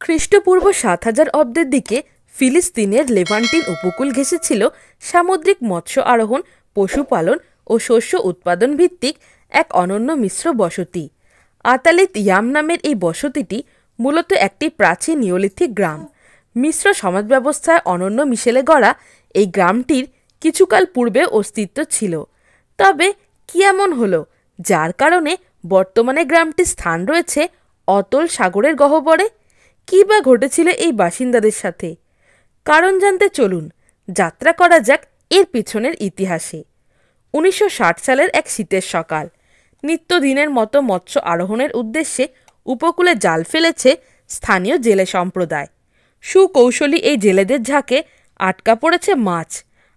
খ্রিস্টপূর্ব ৭০০০ অব্দের দিকে ফিলিস্তিনের লেভান্টিন উপকূল ঘেঁষেছিল সামুদ্রিক মৎস্য আরোহণ, পশুপালন ও শস্য উৎপাদন ভিত্তিক এক অনন্য মিশ্র বসতি। আতালিত ইয়াম নামের এই বসতিটি মূলত একটি প্রাচীন নিওলিথিক গ্রাম। মিশ্র সমাজ ব্যবস্থায় অনন্য মিশেলে গড়া এই গ্রামটির কিছুকাল পূর্বে অস্তিত্ব ছিল। তবে কি এমন হলো যার কারণে বর্তমানে গ্রামটির স্থান রয়েছে অতল সাগরের গহ্বরে? কী বা ঘটেছিল এই বাসিন্দাদের সাথে? কারণ জানতে চলুন যাত্রা করা যাক এর পিছনের ইতিহাসে। ১৯৬০ সালের এক শীতের সকাল। নিত্যদিনের মতো মৎস্য আরোহণের উদ্দেশ্যে উপকূলে জাল ফেলেছে স্থানীয় জেলে সম্প্রদায়। সুকৌশলী এই জেলেদের ঝাঁকে আটকা পড়েছে মাছ,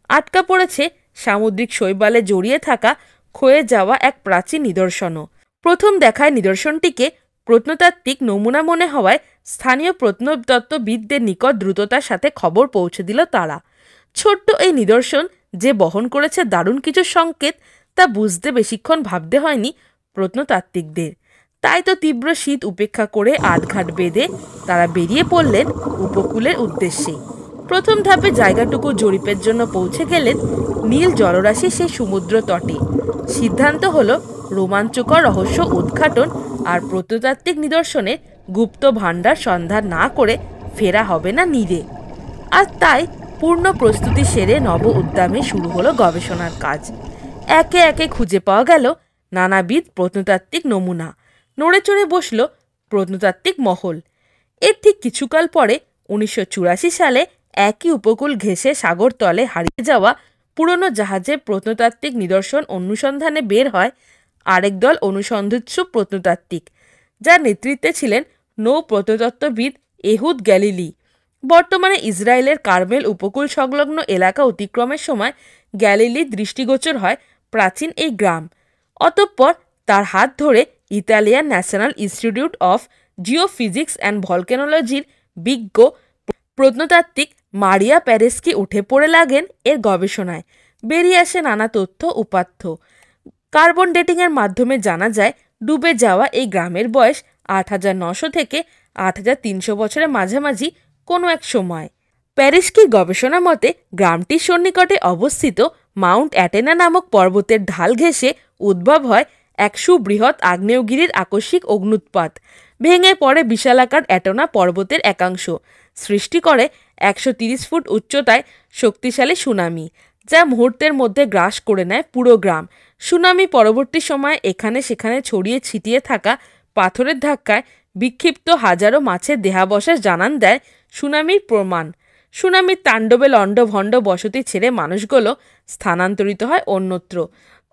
আটকা পড়েছে সামুদ্রিক শৈবালে জড়িয়ে থাকা ক্ষয়ে যাওয়া এক প্রাচীন নিদর্শনও। প্রথম দেখায় নিদর্শনটিকে প্রত্নতাত্ত্বিক নমুনা মনে হওয়ায় স্থানীয় প্রত্নতত্ত্ববিদদের নিকট দ্রুততার সাথে খবর পৌঁছে দিল তারা। ছোট্ট এই নিদর্শন যে বহন করেছে দারুণ কিছু সংকেত, তা বুঝতে বেশিক্ষণ ভাবতে হয়নি প্রত্নতাত্ত্বিকদের। তাই তো তীব্র শীত উপেক্ষা করে আটঘাট বেঁধে তারা বেরিয়ে পড়লেন উপকূলের উদ্দেশ্যে। প্রথম ধাপে জায়গাটুকু জরিপের জন্য পৌঁছে গেলেন নীল জলরাশি সেই সমুদ্র তটে। সিদ্ধান্ত হলো রোমাঞ্চকর রহস্য উদ্ঘাটন আর প্রত্নতাত্ত্বিক নিদর্শনের গুপ্ত ভাণ্ডার সন্ধান না করে ফেরা হবে না নীড়ে। আর তাই পূর্ণ প্রস্তুতি সেরে নব উদ্যমে শুরু হলো গবেষণার কাজ। একে একে খুঁজে পাওয়া গেল নানাবিধ প্রত্নতাত্ত্বিক নমুনা। নড়ে চড়ে বসল প্রত্নতাত্ত্বিক মহল। এর ঠিক কিছুকাল পরে ১৯৮৪ সালে একই উপকূল ঘেঁষে সাগর তলে হারিয়ে যাওয়া পুরনো জাহাজের প্রত্নতাত্ত্বিক নিদর্শন অনুসন্ধানে বের হয় আরেক দল অনুসন্ধিৎসু প্রত্নতাত্ত্বিক, যার নেতৃত্বে ছিলেন নৌ প্রত্নতত্ত্ববিদ এহুদ গ্যালিলি। বর্তমানে ইসরায়েলের কার্মেল উপকূল সংলগ্ন এলাকা অতিক্রমের সময় গ্যালিলির দৃষ্টিগোচর হয় প্রাচীন এই গ্রাম। অতঃপর তার হাত ধরে Italian National Institute of Geophysics and ভলকেনোলজির বিজ্ঞ প্রত্নতাত্ত্বিক মারিয়া প্যারেস্কি উঠে পড়ে লাগেন এর গবেষণায়। বেরিয়ে আসে নানা তথ্য উপাত্ত। কার্বন ডেটিংয়ের মাধ্যমে জানা যায় ডুবে যাওয়া এই গ্রামের বয়স ৮৯০০ থেকে ৮৩০০ বছরের মাঝামাঝি কোনো এক সময়। প্যারিস্কির গবেষণা মতে গ্রামটির সন্নিকটে অবস্থিত মাউন্ট অ্যাটেনা নামক পর্বতের ঢাল ঘেঁষে উদ্ভব হয় এক সুবৃহৎ আগ্নেয়গিরির আকস্মিক অগ্ন্যুৎপাত। ভেঙে পড়ে বিশালাকার অ্যাটেনা পর্বতের একাংশ, সৃষ্টি করে ১৩০ ফুট উচ্চতায় শক্তিশালী সুনামি, যা মুহূর্তের মধ্যে গ্রাস করে নেয় পুরো গ্রাম। সুনামি পরবর্তী সময়ে এখানে সেখানে ছড়িয়ে ছিটিয়ে থাকা পাথরের ধাক্কায় বিক্ষিপ্ত হাজারো মাছের দেহাবশেষ জানান দেয় সুনামির প্রমাণ। সুনামির তাণ্ডবে লণ্ডভণ্ড বসতি ছেড়ে মানুষগুলো স্থানান্তরিত হয় অন্যত্র।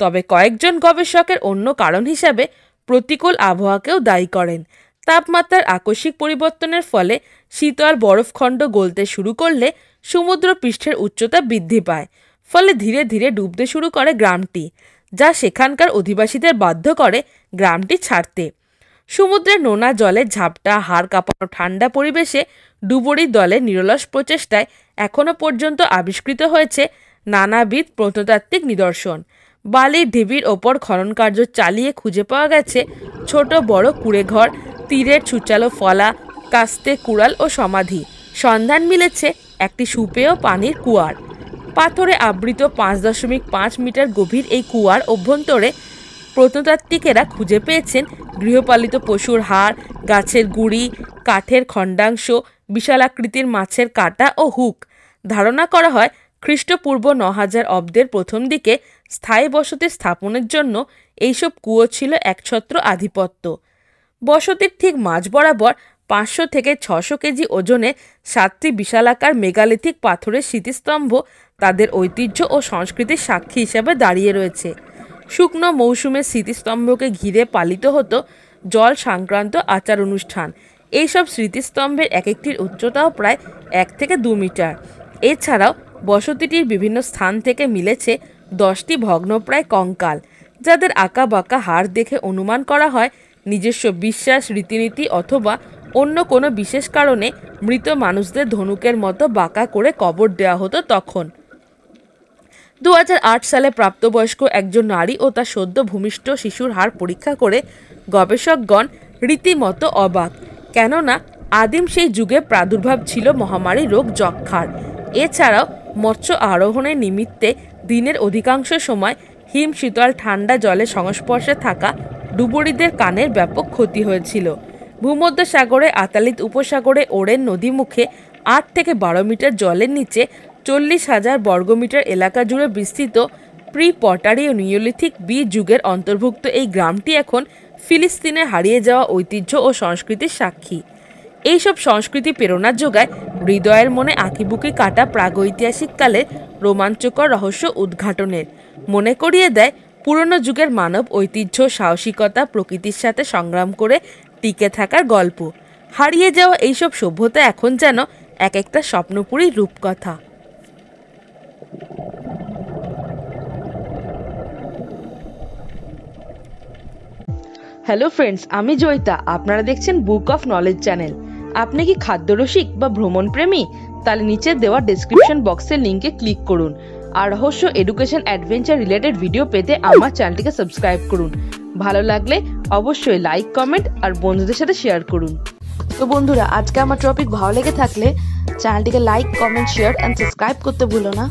তবে কয়েকজন গবেষকের অন্য কারণ হিসাবে প্রতিকূল আবহাওয়াকেও দায়ী করেন। তাপমাত্রার আকস্মিক পরিবর্তনের ফলে শীতল বরফখণ্ড গলতে শুরু করলে সমুদ্র পৃষ্ঠের উচ্চতা বৃদ্ধি পায়। ফলে ধীরে ধীরে ডুবতে শুরু করে গ্রামটি, যা সেখানকার অধিবাসীদের বাধ্য করে গ্রামটি ছাড়তে। সমুদ্রের নোনা জলের ঝাপটা, হাড় কাঁপানো ঠান্ডা পরিবেশে ডুবুরি দলের নিরলস প্রচেষ্টায় এখনও পর্যন্ত আবিষ্কৃত হয়েছে নানাবিধ প্রত্নতাত্ত্বিক নিদর্শন। বালির ঢিবির ওপর খননকার্য চালিয়ে খুঁজে পাওয়া গেছে ছোট বড় কুঁড়েঘর, তীরের ছুচালো ফলা, কাস্তে, কুড়াল ও সমাধি। সন্ধান মিলেছে একটি সুপেয় পানির কুয়ার। পাথরে আবৃত ৫.৫ মিটার গভীর এই কুয়ার অভ্যন্তরে প্রত্নতাত্ত্বিকেরা খুঁজে পেয়েছেন গৃহপালিত পশুর হাড়, গাছের গুঁড়ি, কাঠের খণ্ডাংশ, বিশালাকৃতির মাছের কাঁটা ও হুক। ধারণা করা হয় খ্রিস্টপূর্ব ৯০০০ অব্দের প্রথম দিকে স্থায়ী বসতি স্থাপনের জন্য এইসব কুয়ো ছিল একছত্র আধিপত্য। বসতির ঠিক মাঝ বরাবর ৫০০ থেকে ৬০০ কেজি ওজনের ৭টি বিশালাকার মেগালিথিক পাথরের স্মৃতিস্তম্ভ তাদের ঐতিহ্য ও সংস্কৃতির সাক্ষী হিসেবে দাঁড়িয়ে রয়েছে। শুকনো মৌসুমে স্মৃতিস্তম্ভকে ঘিরে পালিত হতো জল সংক্রান্ত আচার অনুষ্ঠান। এইসব স্মৃতিস্তম্ভের এক একটির উচ্চতাও প্রায় ১ থেকে ২ মিটার। এছাড়াও বসতিটির বিভিন্ন স্থান থেকে মিলেছে ১০টি ভগ্নপ্রায় কঙ্কাল, যাদের আঁকা বাঁকা হাড় দেখে অনুমান করা হয় নিজস্ব বিশ্বাস, রীতিনীতি অথবা অন্য কোনো বিশেষ কারণে মৃত মানুষদের ধনুকের মতো বাঁকা করে কবর দেওয়া হতো তখন। ২০০৮ সালে প্রাপ্তবয়স্ক একজন নারী ও তার সদ্য ভূমিষ্ঠ শিশুর হাড় পরীক্ষা করে গবেষকগণ রীতিমতো অবাক। কেননা আদিম সেই যুগে প্রাদুর্ভাব ছিল মহামারী রোগ যক্ষার। এছাড়াও মৎস্য আরোহণের নিমিত্তে দিনের অধিকাংশ সময় হিম শীতল ঠান্ডা জলের সংস্পর্শে থাকা ডুবুরিদের কানের ব্যাপক ক্ষতি হয়েছিল। ভূমধ্যসাগরে আতালিত উপসাগরে ওরেন নদীমুখে 8 থেকে 12 মিটার জলের নিচে 40,000 বর্গমিটার এলাকা জুড়ে বিস্তৃত প্রি পটারি ও নিওলিথিক বি যুগের অন্তর্ভুক্ত এই গ্রামটি এখন ফিলিস্তিনের হারিয়ে যাওয়া ঐতিহ্য ও সংস্কৃতির সাক্ষী। এইসব সংস্কৃতি প্রেরণা যোগায় হৃদয়ের মনে আঁকিবুকি কাটা প্রাগৈতিহাসিক কালের রোমাঞ্চকর রহস্য উদ্ঘাটনের, মনে করিয়ে দেয় পুরনো যুগের মানব ঐতিহ্য, সাহসিকতা, প্রকৃতির সাথে সংগ্রাম করে টিকে থাকার গল্প। হারিয়ে যাওয়া এইসব সভ্যতা এখন যেন এক একটা স্বপ্নপুরী রূপকথা। হ্যালো ফ্রেন্ডস, আমি জয়িতা। আপনারা দেখছেন বুক অফ নলেজ চ্যানেল। আপনি কি খাদ্যরসিক বা ভ্রমণ প্রেমী? তাহলে নিচে দেওয়া ডেসক্রিপশন বক্সের লিঙ্কে ক্লিক করুন আর রহস্য, এডুকেশন, অ্যাডভেঞ্চার রিলেটেড ভিডিও পেতে আমার চ্যানেলটিকে সাবস্ক্রাইব করুন। ভালো লাগলে অবশ্যই লাইক, কমেন্ট আর বন্ধুদের সাথে শেয়ার করুন। তো বন্ধুরা, আজকে আমার টপিক ভালো লেগে থাকলে চ্যানেলটিকে like, comment, share and subscribe করতে ভুলো না।